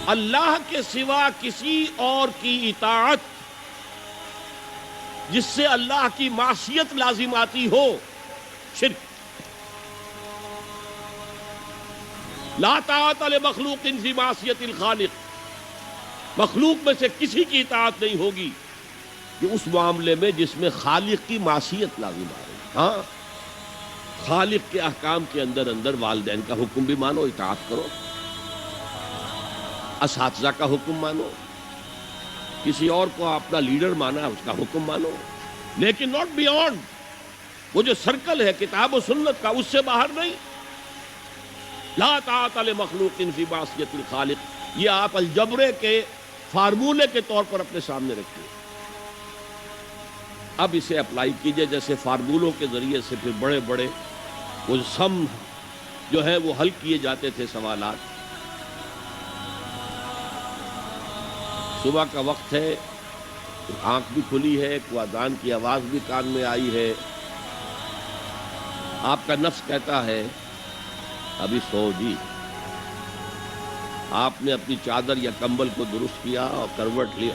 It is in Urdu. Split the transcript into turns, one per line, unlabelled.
اللہ کے سوا کسی اور کی اطاعت جس سے اللہ کی معصیت لازم آتی ہو، شرک۔ لا طاعت لمخلوق فی معصیت الخالق، مخلوق میں سے کسی کی اطاعت نہیں ہوگی کہ اس معاملے میں جس میں خالق کی معصیت لازم آ رہی۔ ہاں، خالق کے احکام کے اندر اندر والدین کا حکم بھی مانو، اطاعت کرو، اساتذہ کا حکم مانو، کسی اور کو اپنا لیڈر مانا اس کا حکم مانو، لیکن ناٹ بیونڈ، وہ جو سرکل ہے کتاب و سنت کا اس سے باہر نہیں۔ لا طاعت لمخلوق فی معصیت الخالق، یہ آپ الجبرے کے فارمولے کے طور پر اپنے سامنے رکھیے۔ اب اسے اپلائی کیجئے، جیسے فارمولوں کے ذریعے سے پھر بڑے بڑے وہ سم جو ہے وہ حل کیے جاتے تھے سوالات۔ صبح کا وقت ہے، آنکھ بھی کھلی ہے، کوئی اذان کی آواز بھی کان میں آئی ہے، آپ کا نفس کہتا ہے ابھی سو جی۔ آپ نے اپنی چادر یا کمبل کو درست کیا اور کروٹ لیا،